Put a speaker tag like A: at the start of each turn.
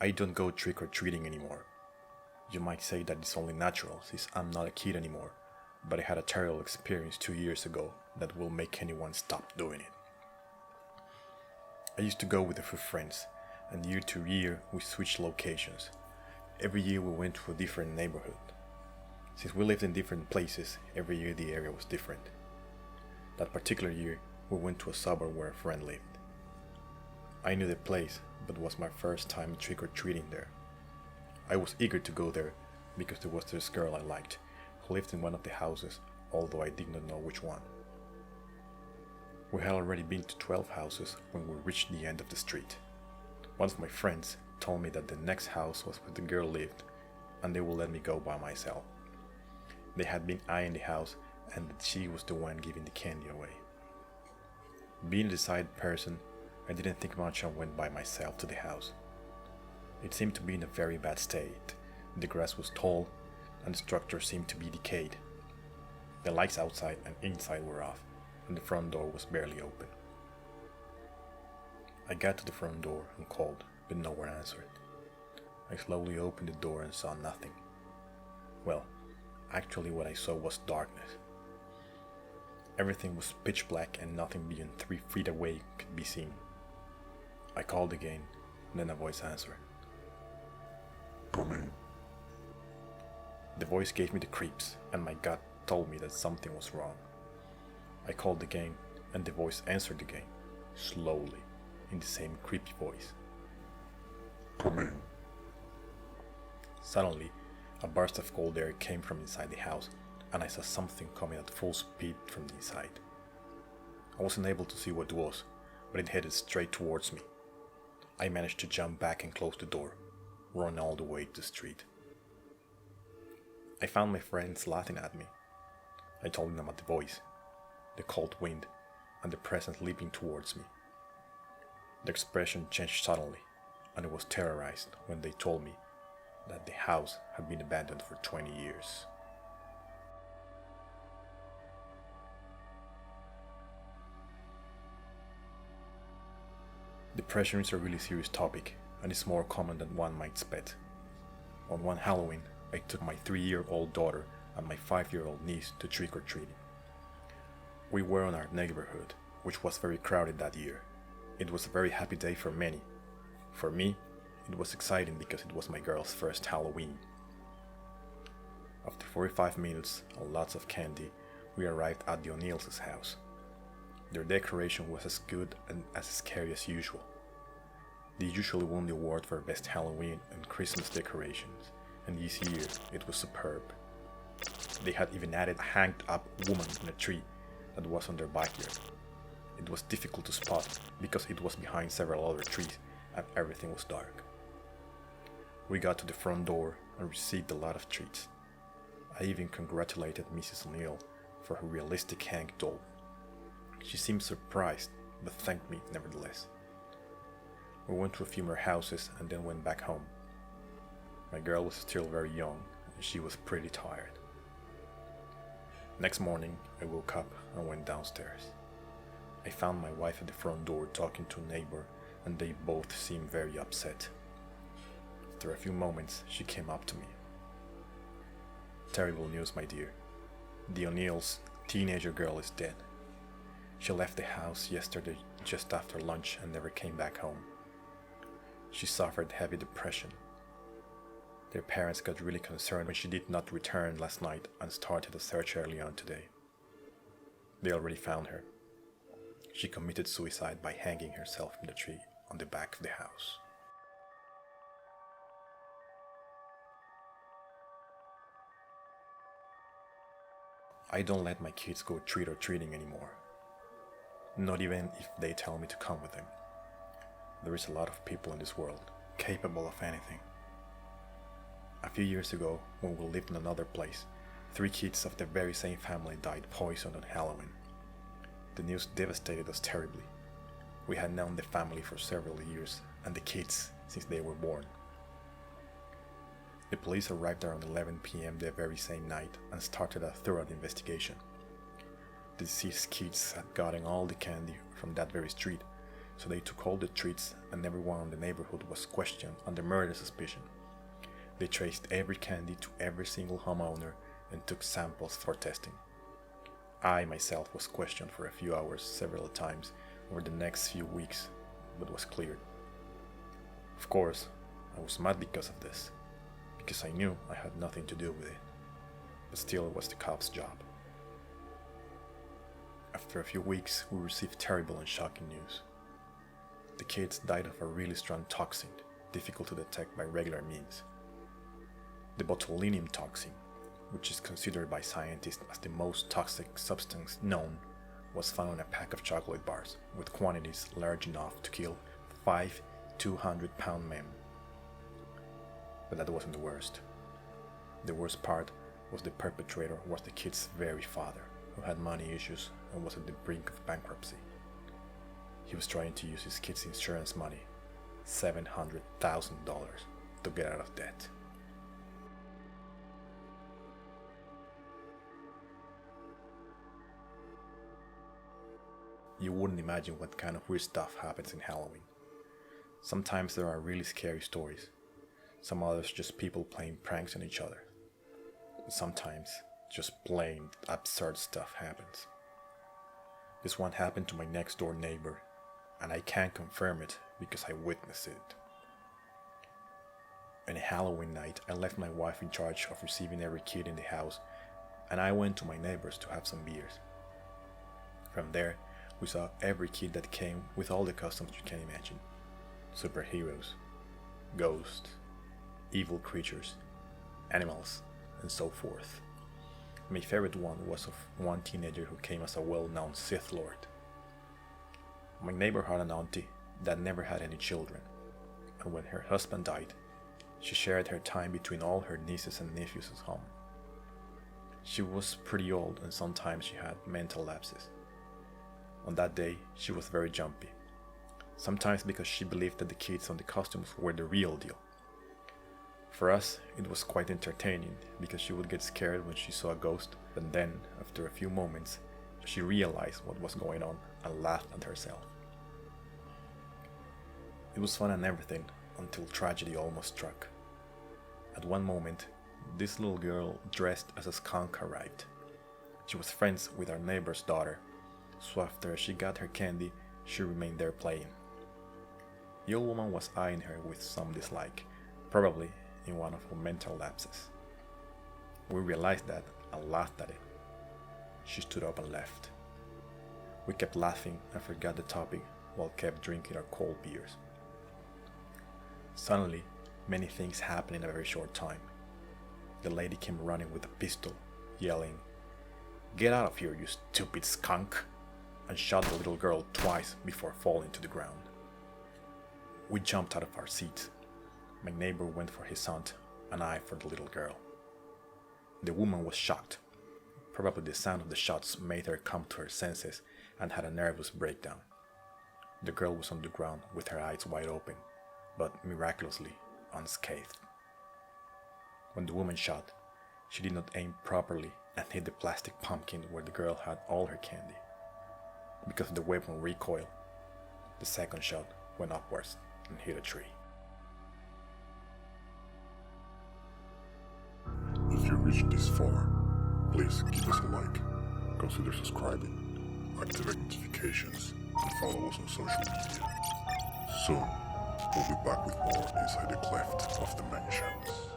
A: I don't go trick-or-treating anymore. You might say that it's only natural since I'm not a kid anymore, but I had a terrible experience 2 years ago that will make anyone stop doing it. I used to go with a few friends, and year to year we switched locations. Every year we went to a different neighborhood. Since we lived in different places, every year the area was different. That particular year, we went to a suburb where a friend lived. I knew the place, but it was my first time trick-or-treating there. I was eager to go there because there was this girl I liked who lived in one of the houses, although I did not know which one. We had already been to 12 houses when we reached the end of the street. One of my friends told me that the next house was where the girl lived, and they would let me go by myself. They had been eyeing the house and that she was the one giving the candy away. Being a decided person, I didn't think much and went by myself to the house. It seemed to be in a very bad state. The grass was tall and the structure seemed to be decayed. The lights outside and inside were off, and the front door was barely open. I got to the front door and called, but no one answered. I slowly opened the door and saw nothing. Well, actually what I saw was darkness. Everything was pitch black and nothing beyond 3 feet away could be seen. I called again, and then a voice answered.
B: Come in.
A: The voice gave me the creeps, and my gut told me that something was wrong. I called again, and the voice answered again, slowly, in the same creepy voice.
B: Come in.
A: Suddenly, a burst of cold air came from inside the house, and I saw something coming at full speed from the inside. I wasn't able to see what it was, but it headed straight towards me. I managed to jump back and close the door, run all the way to the street. I found my friends laughing at me. I told them about the voice, the cold wind, and the presence leaping towards me. Their expression changed suddenly, and I was terrorized when they told me that the house had been abandoned for 20 years. Depression is a really serious topic, and is more common than one might expect. On one Halloween, I took my 3-year-old daughter and my 5-year-old niece to trick-or-treating. We were in our neighborhood, which was very crowded that year. It was a very happy day for many. For me, it was exciting because it was my girl's first Halloween. After 45 minutes and lots of candy, we arrived at the O'Neill's house. Their decoration was as good and as scary as usual. They usually won the award for best Halloween and Christmas decorations, and this year it was superb. They had even added a hanged-up woman in a tree that was on their backyard. It was difficult to spot because it was behind several other trees and everything was dark. We got to the front door and received a lot of treats. I even congratulated Mrs. O'Neill for her realistic hang doll. She seemed surprised, but thanked me nevertheless. We went to a few more houses and then went back home. My girl was still very young and she was pretty tired. Next morning, I woke up and went downstairs. I found my wife at the front door talking to a neighbor, and they both seemed very upset. After a few moments, she came up to me. Terrible news, my dear. The O'Neill's teenager girl is dead. She left the house yesterday just after lunch and never came back home. She suffered heavy depression. Their parents got really concerned when she did not return last night and started a search early on today. They already found her. She committed suicide by hanging herself from the tree on the back of the house. I don't let my kids go trick-or-treating anymore. Not even if they tell me to come with them. There is a lot of people in this world capable of anything. A few years ago, when we lived in another place, 3 kids of the very same family died poisoned on Halloween. The news devastated us terribly. We had known the family for several years, and the kids since they were born. The police arrived around 11 p.m. the very same night and started a thorough investigation. The deceased kids had gotten all the candy from that very street, so they took all the treats and everyone in the neighborhood was questioned under murder suspicion. They traced every candy to every single homeowner and took samples for testing. I myself was questioned for a few hours several times over the next few weeks, but was cleared. Of course, I was mad because of this, because I knew I had nothing to do with it, but still it was the cop's job. After a few weeks, we received terrible and shocking news. The kids died of a really strong toxin, difficult to detect by regular means. The botulinum toxin, which is considered by scientists as the most toxic substance known, was found in a pack of chocolate bars with quantities large enough to kill 5 200-pound men. But that wasn't the worst. The worst part was the perpetrator was the kid's very father, who had money issues and was at the brink of bankruptcy. He was trying to use his kid's insurance money, $700,000, to get out of debt. You wouldn't imagine what kind of weird stuff happens in Halloween. Sometimes there are really scary stories. Some others just people playing pranks on each other. Sometimes just plain absurd stuff happens. This one happened to my next door neighbor, and I can't confirm it because I witnessed it. On a Halloween night, I left my wife in charge of receiving every kid in the house, and I went to my neighbors to have some beers. From there, we saw every kid that came with all the costumes you can imagine. Superheroes, ghosts, evil creatures, animals, and so forth. My favorite one was of one teenager who came as a well-known Sith Lord. My neighbor had an auntie that never had any children, and when her husband died, she shared her time between all her nieces and nephews at home. She was pretty old and sometimes she had mental lapses. On that day, she was very jumpy, sometimes because she believed that the kids on the costumes were the real deal. For us, it was quite entertaining because she would get scared when she saw a ghost, but then, after a few moments, she realized what was going on and laughed at herself. It was fun and everything until tragedy almost struck. At one moment, this little girl dressed as a skunk arrived. She was friends with our neighbor's daughter, so after she got her candy, she remained there playing. The old woman was eyeing her with some dislike, probably in one of her mental lapses. We realized that and laughed at it. She stood up and left. We kept laughing and forgot the topic while kept drinking our cold beers. Suddenly, many things happened in a very short time. The lady came running with a pistol, yelling, "Get out of here, you stupid skunk!" and shot the little girl twice before falling to the ground. We jumped out of our seats. My neighbor went for his aunt, and I for the little girl. The woman was shocked. Probably the sound of the shots made her come to her senses and had a nervous breakdown. The girl was on the ground with her eyes wide open, but miraculously unscathed. When the woman shot, she did not aim properly and hit the plastic pumpkin where the girl had all her candy. Because of the weapon recoil, the second shot went upwards and hit a tree.
B: If you reached this far, please give us a like, consider subscribing, activate notifications, and follow us on social media. Soon, we'll be back with more Inside the Cleft of Dimensions.